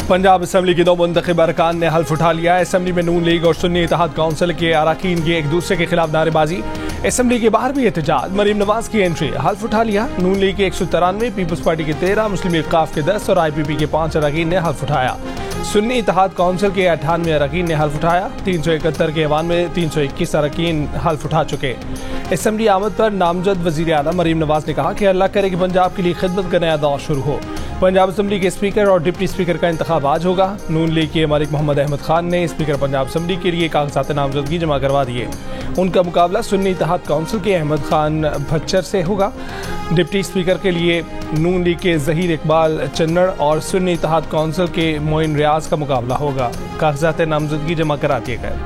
Punjab assembly के 2 मुंतखब अरकान ने हल्फ उठा लिया। असम्बली में नून लीग और सुन्नी इत्तेहाद काउंसिल के अरकान की एक दूसरे के खिलाफ नारेबाजी। असम्बली के बाहर भी एहतजाज। मरीम नवाज की एंट्री। हल्फ उठा लिया। नून लीग के 193, पीपल्स पार्टी के 13, मुस्लिम लीग काफ के 10 और IPP के 5 अरकान ने हल्फ उठाया। सुन्नी इत्तेहाद काउंसिल के 98 अरकान ने हल्फ उठाया। 371 के ऐवान में 321 अरकान हल्फ उठा चुके। असम्बली आमद पर नामजद वजीर आला मरीम नवाज ने कहा कि अल्लाह करे कि पंजाब के लिए खिदमत का नया दौर शुरू हो। पंजाब असम्बली के स्पीकर और डिप्टी स्पीकर का इंतखाब आज होगा। नून लीग के मलिक मोहम्मद अहमद खान ने स्पीकर पंजाब असम्बली के लिए कागजात नामजदगी जमा करवा दिए। उनका मुकाबला सुन्नी इत्तेहाद काउंसिल के अहमद खान भच्चर से होगा। डिप्टी स्पीकर के लिए नून लीग के जहीर इकबाल चन्नड़ और सुन्नी इत्तेहाद काउंसिल के मोइन रियाज का मुकाबला होगा। कागजात नामजदगी जमा करा दिए गए।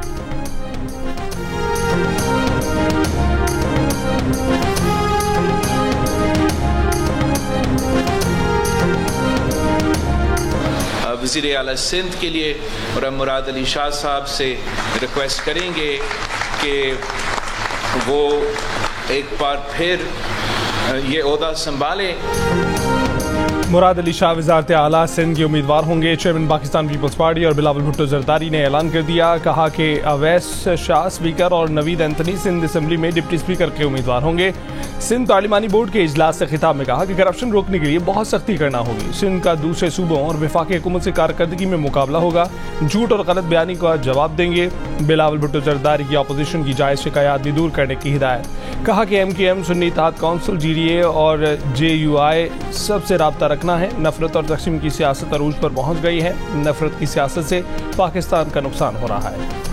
वज़ीर आला सिंध के लिए और हम मुराद अली शाह साहब से रिक्वेस्ट करेंगे कि वो एक बार फिर ये ओहदा संभालें। मुराद अली शाह वज़ारत आला सिंध के उम्मीदवार होंगे। चेयरमैन पाकिस्तान पीपल्स पार्टी और बिलावल भुट्टो जरदारी ने ऐलान कर दिया। कहा कि अवैस शाह स्पीकर और नवीद एंथनी सिंध असम्बली में डिप्टी स्पीकर के उम्मीदवार होंगे। सिंध तालिमानी बोर्ड के इजलास से खिताब में कहा कि करप्शन रोकने के लिए बहुत सख्ती करना होगी। सिंध का दूसरे सूबों और वफाकी हुकूमत से कारकर्दगी में मुकाबला होगा। झूठ और गलत बयानी का जवाब देंगे। बिलावल भुट्टो जरदारी की अपोजिशन की जायज़ शिकायत भी दूर करने की हिदायत। कहा कि MKM सुन्नी इत्तेहाद काउंसिल GDA और JUI सबसे राब्ता रखना है। नफरत और तकसीम की सियासत अरूज पर पहुंच गई है। नफरत की सियासत से पाकिस्तान का नुकसान हो रहा है।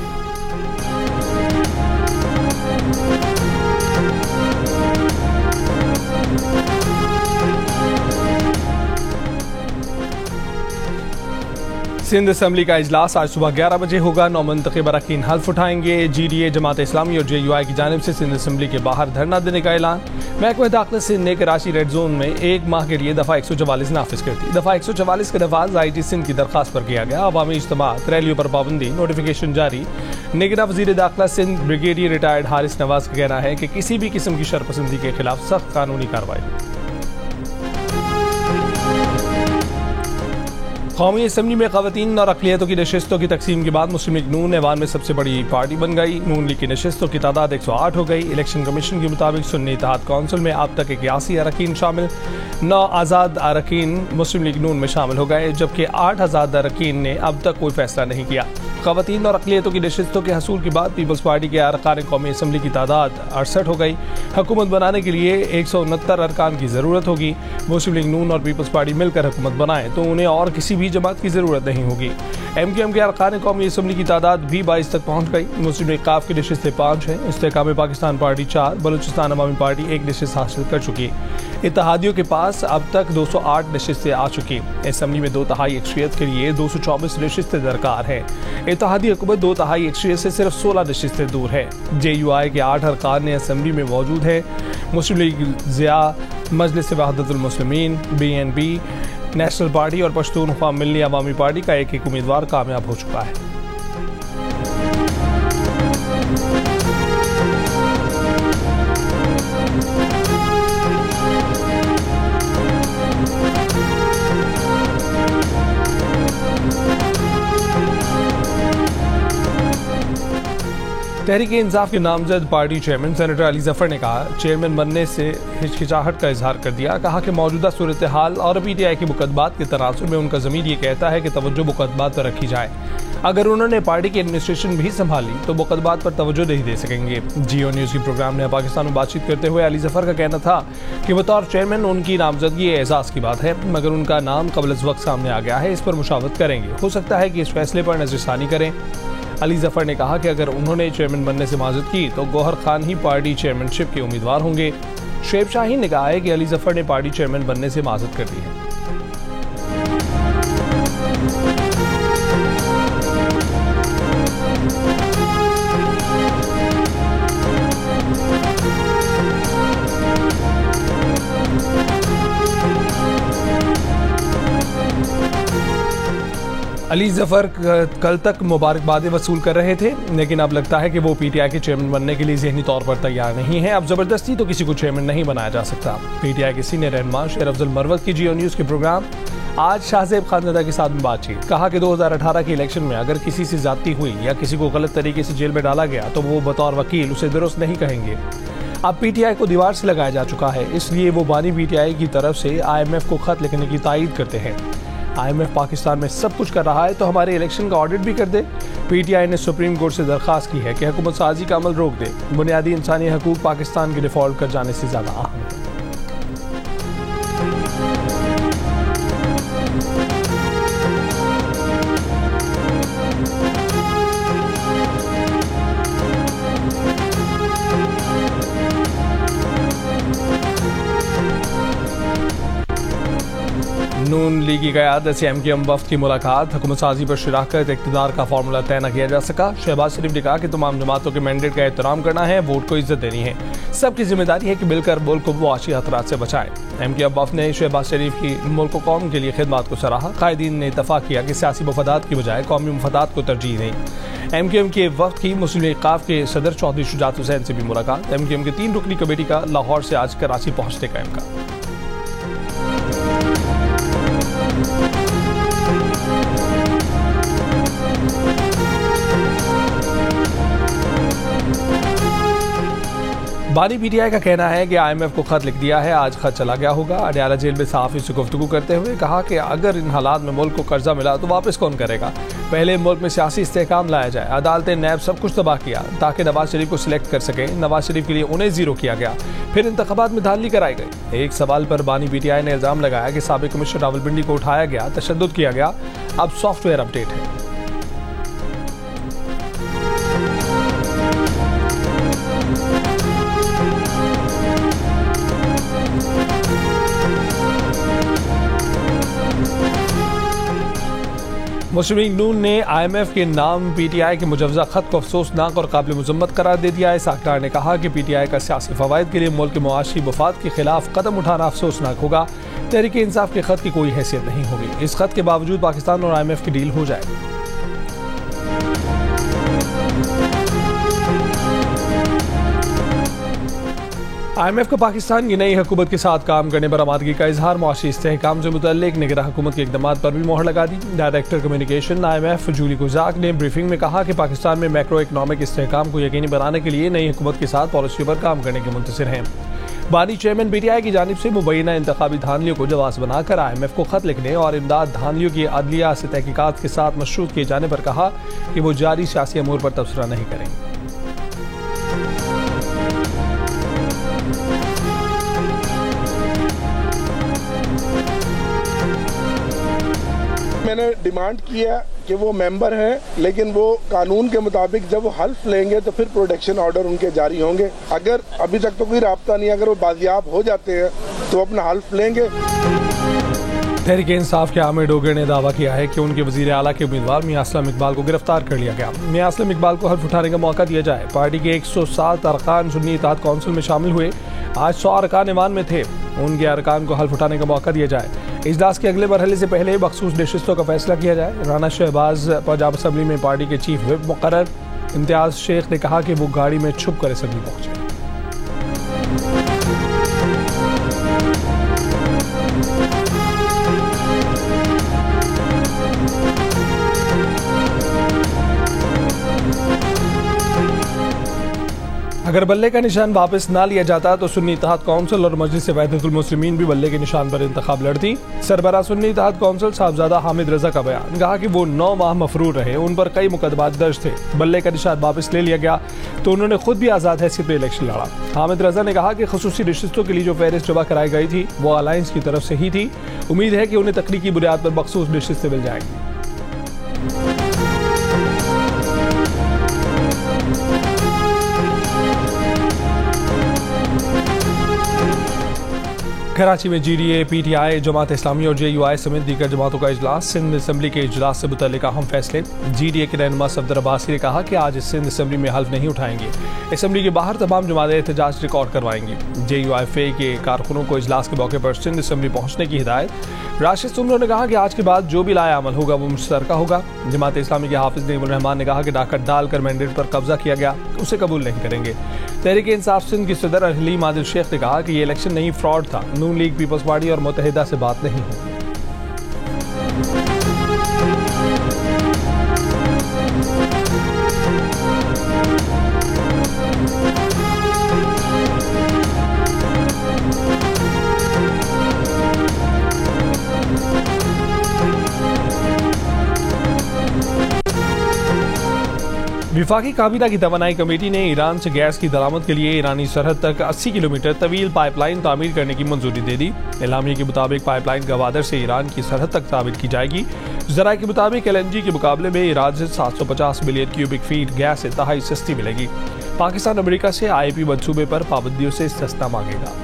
सिंध असम्बली का इजलास आज सुबह 11 बजे होगा। 9 मुंतखब अरकान हल्फ उठाएंगे। GDA जमात इस्लामी और JUI की जानिब से सिंध असम्बली के बाहर धरना देने का ऐलान। महकमा दाखिला सिंध ने कराची रेड जोन में 1 माह के लिए दफ़ा 144 नाफिज कर दी। दफ़ा 144 का नफाज IT सिंध की दरख्वास्त पर किया गया। अवामी इज्तिमात, रैलियों पर पाबंदी, नोटिफिकेशन जारी। निगरां वज़ीर दाखिला सिंध ब्रिगेडियर रिटायर्ड हारिस नवाज का कहना है कि किसी भी किस्म की शरपसंदी के खिलाफ सख्त कानूनी कार्रवाई। कौमी असम्बली में ख़वातीन और अक़लियतों की नशिस्तों की तकसीम के बाद मुस्लिम लीग नून ऐवान में सबसे बड़ी पार्टी बन गई। नून लीग की नशिस्तों की तादाद 108 हो गई। इलेक्शन कमीशन के मुताबिक सुन्नी इत्तेहाद काउंसिल में अब तक 81 अरकान शामिल। 9 आज़ाद अरकान मुस्लिम लीग नून में शामिल हो गए, जबकि 8 आज़ाद अरकान ने अब तक कोई फैसला नहीं किया। ख़वातीन और अक़लियतों की नशिस्तों के हसूल के बाद पीपल्स पार्टी के अरकान कौमी असम्बली की तादाद 68 हो गई। हुकूमत बनाने के लिए 169 अरकान की ज़रूरत होगी। मुस्लिम लीग नून और पीपल्स पार्टी मिलकर हुकूमत बनाएं तो उन्हें और किसी भी जमात की ज़रूरत नहीं होगी। MKM के अरकान कौमी असम्बली की तादाद भी 22 तक पहुँच गई। मुस्लिम लीग काफ की नशिस्तें 5 हैं। इस्तेहकाम पाकिस्तान पार्टी 4, बलूचिस्तान अवामी पार्टी 1 नशिस्त हासिल कर चुकी। इत्तेहादियों के पास अब तक 208 नशिस्तें आ चुकी। असम्बली में 2/3 अक्सरियत के लिए 224 नशिस्तें दरकार है। इत्तेहादी हुकूमत 2/3 अक्सरियत से सिर्फ 16 नशिस्तें दूर है। JUI के 8 अरकान ने असम्बली में मौजूद है। मुस्लिम लीग ज़िया, मजलिस वहदतुल मुस्लिमीन, BNP, नेशनल पार्टी और पश्तूनख्वा मिल्ली अवामी पार्टी का एक उम्मीदवार कामयाब हो चुका है। तहरीक इंसाफ के नामजद party chairman senator Ali Zafar ने कहा, चेयरमैन बनने से हिचकिचाहट का इजहार कर दिया। कहा कि मौजूदा सूरत हाल और PTI के मुकदमात के तनासुर में उनका ज़मीर ये कहता है कि तवज्जो मुकदमात पर रखी जाए। अगर उन्होंने पार्टी की एडमिनिस्ट्रेशन भी संभाली तो मुकदमात पर तवज्जो नहीं दे सकेंगे। जियो न्यूज़ की प्रोग्राम ने पाकिस्तान में बातचीत करते हुए अली जफर का कहना था कि बतौर चेयरमैन उनकी नामजदगी एजाज़ की बात है, मगर उनका नाम कबल अज़ वक्त सामने आ गया है। इस पर मुशावरत करेंगे। हो सकता है कि इस फैसले पर नज़रसानी करें। अली जफर ने कहा कि अगर उन्होंने चेयरमैन बनने से माजद की तो गौहर खान ही पार्टी चेयरमैनशिप के उम्मीदवार होंगे। शेब शाहीन ने कहा है कि अली जफर ने पार्टी चेयरमैन बनने से माजद कर दी है। अली जफर कल तक मुबारकबादें वसूल कर रहे थे, लेकिन अब लगता है कि वो PTI के चेयरमैन बनने के लिए ज़हनी तौर पर तैयार नहीं है। अब ज़बरदस्ती तो किसी को चेयरमैन नहीं बनाया जा सकता। PTI के सीनियर रहनुमा शेर अफजल मरवत की जियो न्यूज़ के प्रोग्राम आज शाहजेब खानजादा के साथ में बातचीत, कहा कि 2018 के इलेक्शन में अगर किसी से ज्यादती हुई या किसी को गलत तरीके से जेल में डाला गया तो वो बतौर वकील उसे दुरुस्त नहीं कहेंगे। अब पीटीआई को दीवार से लगाया जा चुका है, इसलिए वो बानी पीटीआई की तरफ से IMF को खत लिखने की तायीद करते हैं। IMF पाकिस्तान में सब कुछ कर रहा है तो हमारे इलेक्शन का ऑडिट भी कर दे। पीटीआई ने सुप्रीम कोर्ट से दरखास्त की है कि हुकूमत साजी का अमल रोक दे। बुनियादी इंसानी हकूक पाकिस्तान के डिफॉल्ट कर जाने से ज्यादा अहम है। नून लीग की क़यादत से MKM वफ़द की मुलाकात, हुकूमत साजी पर शराकत इक़्तिदार का फार्मूला तय न किया जा सका। शहबाज शरीफ ने कहा कि तमाम जमातों के मैंडेट का एहतराम करना है, वोट को इज्जत देनी है, सबकी जिम्मेदारी है कि मिलकर मुल्क को मुआशी खतरात से बचाएं। MKM वफ़द ने शहबाज शरीफ की मुल्क कौम के लिए खिदमत को सराहा। कायदीन ने इत्तफाक किया कि सियासी मफादात की बजाय कौमी मफादात को तरजीह दें। MKM के वफ़द की मुस्लिम लीग क़ाफ के सदर चौधरी शुजात हुसैन से भी मुलाकात। MKM के 3 रुकनी कमेटी का लाहौर से आज कराची पहुंचने का इम्कान। बानी पीटीआई का कहना है कि IMF को खत लिख दिया है, आज खत चला गया होगा। अडयाला जेल में सहाफ़ी से गुफ्तगू करते हुए कहा कि अगर इन हालात में मुल्क को कर्जा मिला तो वापस कौन करेगा। पहले मुल्क में सियासी इस्तेहकाम लाया जाए। अदालतें नैब सब कुछ तबाह किया ताकि नवाज शरीफ को सिलेक्ट कर सके। नवाज शरीफ के लिए उन्हें जीरो किया गया, फिर इंतखाबात में धांधली कराई गई। एक सवाल पर बानी पीटीआई ने इल्जाम लगाया कि साबिक कमिश्नर रावलपिंडी को उठाया गया, तशद्दुद किया गया। अब सॉफ्टवेयर अपडेट है। मुस्लिम लीग नून ने IMF के नाम पीटीआई के मुजवजा खत को अफसोसनाक और काबिल मजम्मत करार दे दिया है। साख्तार ने कहा कि पीटीआई का सियासी फवायद के लिए मुल्क के मुआशी मफाद के खिलाफ कदम उठाना अफसोसनाक होगा। तहरीक इंसाफ के खत की कोई हैसियत नहीं होगी। इस खत के बावजूद पाकिस्तान और IMF की डील हो जाए। IMF को पाकिस्तान की नई हुकूमत के साथ काम करने पर आमादगी का इजहार। मुआशी इस्तेहकाम से मुतल्लिक निगरां हुकूमत के इक़दामात पर भी मोहर लगा दी। डायरेक्टर कम्युनिकेशन IMF जूली गुजाक ने ब्रीफिंग में कहा कि पाकिस्तान में मैक्रो इकनॉमिक इस्तेहकाम को यकीनी बनाने के लिए नई हुकूमत के साथ पॉलिसियों पर काम करने के मुंतज़िर हैं। बानी चेयरमैन पीटीआई की जानिब से मुबैना इंतखाबी धांधलियों को जवाब बनाकर IMF को खत लिखने और इमदाद धांधलियों की अदलिया से तहकीकात के साथ मशरूत किए जाने पर कहा कि वो जारी सियासी अमूर पर तबसरा नहीं करेंगे। मैंने डिमांड किया कि वो मेंबर हैं, लेकिन वो कानून के मुताबिक जब वो हल्फ लेंगे तो फिर प्रोटेक्शन ऑर्डर उनके जारी होंगे। अगर अभी तक तो कोई राब्ता नहीं, अगर वो बाजियाब हो जाते हैं तो अपना हल्फ लेंगे। तहरीक इंसाफ के आमिर डोगर ने दावा किया है कि उनके वजीर आला के उम्मीदवार मियां असलम इकबाल को गिरफ्तार कर लिया गया। मियां असलम इकबाल को हल्फ उठाने का मौका दिया जाए। पार्टी के 107 अरकान सुन्नी इत्तेहाद काउंसिल में शामिल हुए। आज 100 अरकान ईमान में थे। उनके अरकान को हल्फ उठाने का मौका दिया जाए। इजलास के अगले मरहले से पहले मखसूस नशिस्तों का फैसला किया जाए। राना शहबाज पंजाब असम्बली में पार्टी के चीफ व्हिप मुकर्रर। इम्तियाज शेख ने कहा कि वो गाड़ी में छुप कर असम्बली पहुंचे। अगर बल्ले का निशान वापस ना लिया जाता तो सुन्नी इत्तेहाद काउंसिल और मजलिस वहदतुल मुस्लिमीन भी बल्ले के निशान पर इंतखाब लड़ती। सरबराह सुन्नी इत्तेहाद काउंसिल साहबजादा हामिद रजा का बयान, कहा कि वो 9 माह मफरूर रहे, उन पर कई मुकदमात दर्ज थे। बल्ले का निशान वापस ले लिया गया तो उन्होंने खुद भी आज़ाद हैसियत में इलेक्शन लड़ा। हामिद रजा ने कहा कि खसूसी रिश्तों के लिए जो फहरिस्त जमा कराई गई थी वो अलायंस की तरफ से ही थी। उम्मीद है कि उन्हें तकनीकी बुनियाद पर मखसूस रिश्तें मिल जाएंगी। कराची में GDA, PTI, जमात इस्लामी और JUI समेत दीगर जमातों का इजलास। सिंध असम्बली के इजलास से मुतल्लिक अहम फैसले। GDA के रहनुमा सफदर अब्बासी ने कहा कि आज सिंध असम्बली में हल्फ नहीं उठाएंगे। असम्बली के बाहर तमाम जमातें एहतजाज रिकॉर्ड करवाएंगी। JUI FE के कारकुनों को इजलास के मौके पर सिंध असम्बली पहुंचने की हिदायत। राशिद सुमरो ने कहा कि आज के बाद जो भी लाया अमल होगा वो मुश्तरका होगा। जमात इस्लामी के हाफिज नईमुर रहमान ने कहा कि डाका डालकर मैंडेट पर कब्जा किया गया, उसे कबूल नहीं करेंगे। तहरीक इंसाफ सिंध की सदर हलीम आदिल शेख ने कहा कि ये इलेक्शन नहीं, फ्रॉड था। नून लीग, पीपल्स पार्टी और मुत्तहिदा से बात नहीं होगी। विफाकी काबीना की तवानाई कमेटी ने ईरान से गैस की दरामद के लिए ईरानी सरहद तक 80 किलोमीटर तवील पाइपलाइन तामीर करने की मंजूरी दे दी। एलामिया के मुताबिक पाइपलाइन गवादर से ईरान की सरहद तक तामीर की जाएगी। जराये के मुताबिक LNG के मुकाबले में ईरान से 750 मिलियन क्यूबिक फीट गैस इंतहाई सस्ती मिलेगी। पाकिस्तान अमेरिका से IAP मंसूबे पर पाबंदियों से इस्तिस्ना मांगेगा।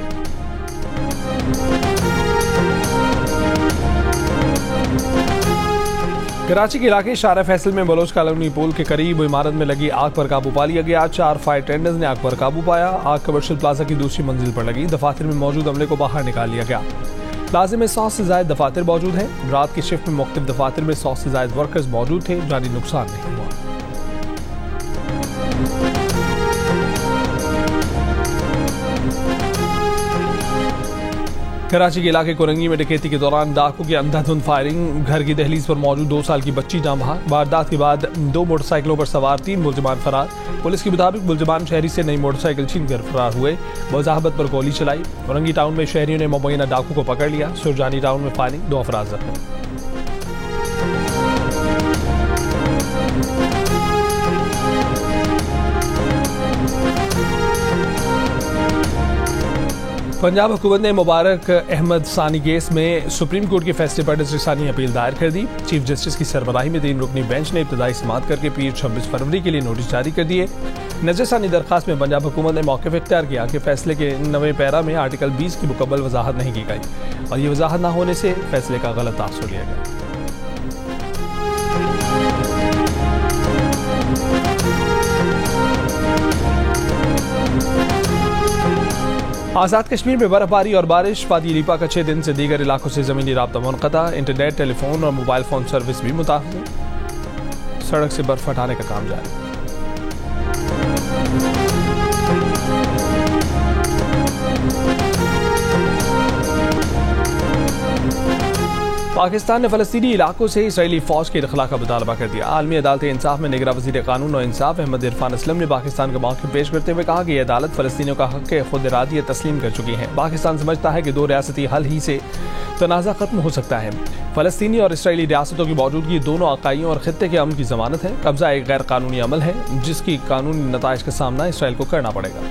कराची के इलाके शारा फैसल में बलोच कॉलोनी पुल के करीब इमारत में लगी आग पर काबू पा लिया गया। 4 फायर टेंडर्स ने आग पर काबू पाया। आग कमर्शियल प्लाजा की दूसरी मंजिल पर लगी। दफातर में मौजूद अमले को बाहर निकाल लिया गया। प्लाजे में 100 से ज्यादा दफातर मौजूद हैं। रात की शिफ्ट में मुख्तलिफ दफातर में 100 से ज्यादा वर्कर्स मौजूद थे। जानी नुकसान नहीं हुआ। कराची के इलाके कोरंगी में डकैती के दौरान डाकू की अंधाधुंध फायरिंग। घर की दहलीज पर मौजूद 2 साल की बच्ची जान बहाक। वारदात के बाद 2 मोटरसाइकिलों पर सवार 3 मुलजिमान फरार। पुलिस के मुताबिक मुलजिमान शहरी से नई मोटरसाइकिल छीनकर फरार हुए। मुजाहबत पर गोली चलाई। कोरंगी टाउन में शहरियों ने मुबैना डाकू को पकड़ लिया। सुरजानी टाउन में फायरिंग, 2 अफराद जख्मी। पंजाब हुकूमत ने मुबारक अहमद सानी केस में सुप्रीम कोर्ट के फैसले पर नजरसानी अपील दायर कर दी। चीफ जस्टिस की सरबराही में 3 रुकनी बेंच ने इब्तदाई समाअत करके पीर 26 फरवरी के लिए नोटिस जारी कर दिए। नजरसानी दरखास्त में पंजाब हुकूमत ने मौक़िफ़ इख्तियार किया कि फैसले के 9वें पैरा में आर्टिकल 20 की मुकम्मल वजाहत नहीं की गई और ये वजाहत न होने से फैसले का गलत तासुर लिया गया। आज़ाद कश्मीर में बर्फबारी और बारिश। वादी रीपा का 6 दिन से दीगर इलाकों से ज़मीनी राब्ता मुनक़ता। इंटरनेट, टेलीफोन और मोबाइल फ़ोन सर्विस भी मुतासर। सड़क से बर्फ हटाने का काम जारी। पाकिस्तान ने फ़लस्तीनी इलाकों से इसराइली फ़ौज के इख़ला का मुतालबा कर दिया। आलमी अदालत इंसाफ में निगरान वज़ीर क़ानून और इंसाफ अहमद इरफान असलम ने पाकिस्तान का मौक़िफ़ पेश करते हुए कहा कि यह अदालत फ़लस्तीनियों का हक़ खुद इरादियत तस्लीम कर चुकी है। पाकिस्तान समझता है कि 2 रियासती हल ही से तनाज़ा ख़त्म हो सकता है। फ़लस्तीनी और इसराइली रियासतों की मौजूदगी दोनों अकाइयों और ख़ित्ते के अमन की ज़मानत है। कब्ज़ा एक गैर कानूनी अमल है जिसकी कानूनी नताइज का सामना इसराइल को करना पड़ेगा।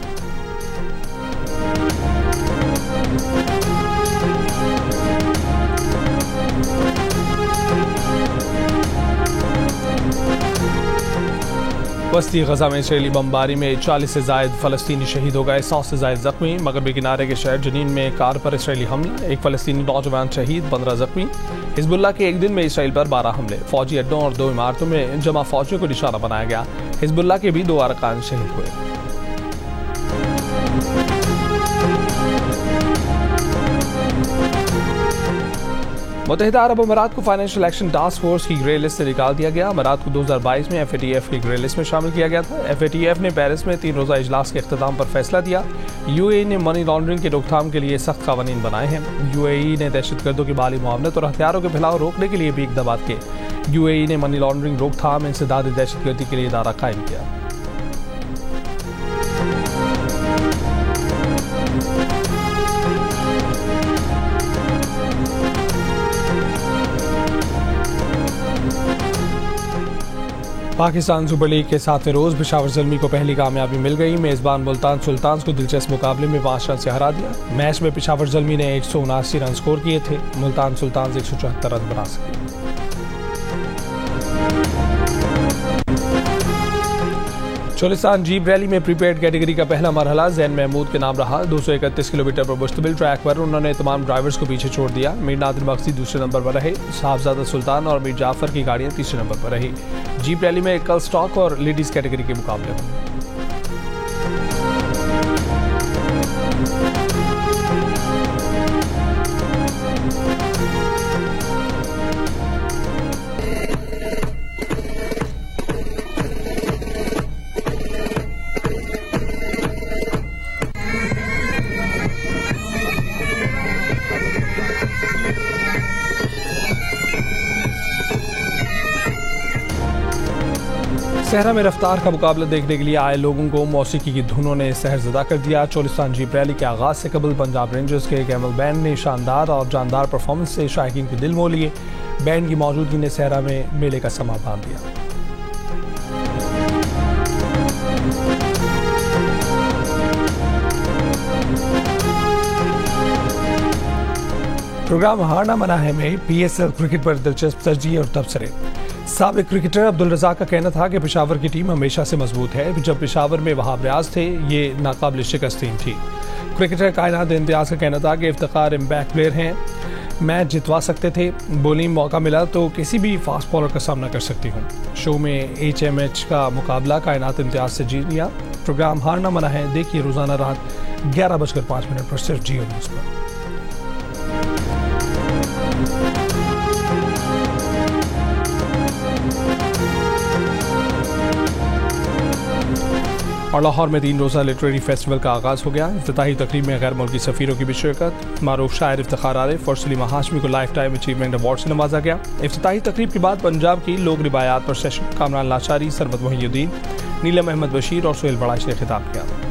वस्ती गजा में इसराइली बमबारी में 40 से ज़ायद फ़लस्तीनी शहीद हो गए, 100 से ज़ायद ज़ख्मी। मगरबी किनारे के शहर जनीन में कार पर इसराइली हमला, 1 फ़लस्तीनी नौजवान शहीद, 15 ज़ख्मी। हिज़्बुल्लाह के एक दिन में इसराइल पर 12 हमले। फौजी अड्डों और 2 इमारतों में जमा फौजियों को निशाना बनाया गया। हिज़्बुल्लाह के भी 2 अरकान शहीद हुए। मुत्तहिदा अरब अमीरात को फाइनेंशियल एक्शन टास्क फोर्स की ग्रे लिस्ट से निकाल दिया गया। अमीरात को 2022 में FATF की ग्रे लिस्ट में शामिल किया गया था। FATF ने पेरिस में 3 रोज़ा इजलास के इख्तिताम पर फैसला दिया। UAE ने मनी लॉन्ड्रिंग के रोकथाम के लिए सख्त कानून बनाए हैं। UAE ने दहशतगर्दों की माली मुआवनत और हथियारों के फैलाव रोकने के लिए भी इक़दाम किए। UAE ने मनी लॉन्ड्रिंग रोकथाम इंसदाद दहशतगर्दी के लिए इदारा कायम किया। पाकिस्तान सुपर लीग के 7वें रोज पेशावर ज़ल्मी को पहली कामयाबी मिल गई। मेज़बान मुल्तान सुल्तान्स को दिलचस्प मुकाबले में 5 रन से हरा दिया। मैच में पेशावर ज़ल्मी ने 179 रन स्कोर किए थे। मुल्तान सुल्तान्स 174 रन बना सके। चोलिस्तान जीप रैली में प्रीपेड कैटेगरी का पहला मरहला ज़ैन महमूद के नाम रहा। 231 किलोमीटर पर मुश्तमिल ट्रैक पर उन्होंने तमाम ड्राइवर्स को पीछे छोड़ दिया। मीर नादिर मकसी दूसरे नंबर पर रहे। साहबजादा सुल्तान और मीर जाफर की गाड़ियां तीसरे नंबर पर रही। जीप रैली में कल स्टॉक और लेडीज कैटेगरी के मुकाबले होंगे। सहरा में रफ्तार का मुकाबला देखने के लिए आए लोगों को मौसीकी की धुनों ने सहरज़दा कर दिया। चोलिस्तान जीप रैली के आगाज से कबल पंजाब रेंजर्स के कैमल बैंड ने शानदार और जानदार परफॉर्मेंस से शायकीन के दिल मोह लिए। बैंड की मौजूदगी ने सहरा में मेले का समा बांध दिया। प्रोग्राम हारना मना है में PSL क्रिकेट पर दिलचस्प तरजीह और तबसरे। साबिक क्रिकेटर अब्दुल रज़ाक का कहना था कि पेशावर की टीम हमेशा से मजबूत है। जब पेशावर में वहाब रियाज थे, ये नाकाबिल शिकस्त टीम थी। क्रिकेटर कायनात इम्तियाज का कहना था कि इफ्तिखार इम्पैक्ट प्लेयर हैं, मैच जितवा सकते थे। बॉलिंग मौका मिला तो किसी भी फास्ट बॉलर का सामना कर सकती हूँ। शो में HMH का मुकाबला कायनात इम्तियाज से जीत लिया। प्रोग्राम हारना मना है देखिए रोजाना रात 11:05 पर सिर्फ जियो न्यूज़ पर। और लाहौर में 3 रोज़ा लिटरेरी फेस्टिवल का आगाज़ हो गया। इफ्तिताही तकरीब में गैर मुल्की सफ़ीरों की भी शिरकत। मारूफ शायर इफ्तिखार आरिफ और सलीमा हाशमी को लाइफ टाइम अचीवमेंट अवार्ड से नवाजा गया। इफ्तिताही तकरीब के बाद पंजाब की लोक रिवायात पर सेशन कामरान लाचारी, सरवत मोहिउद्दीन, नीलम अहमद बशीर और सुहेल बड़ाइश ने खिताब किया।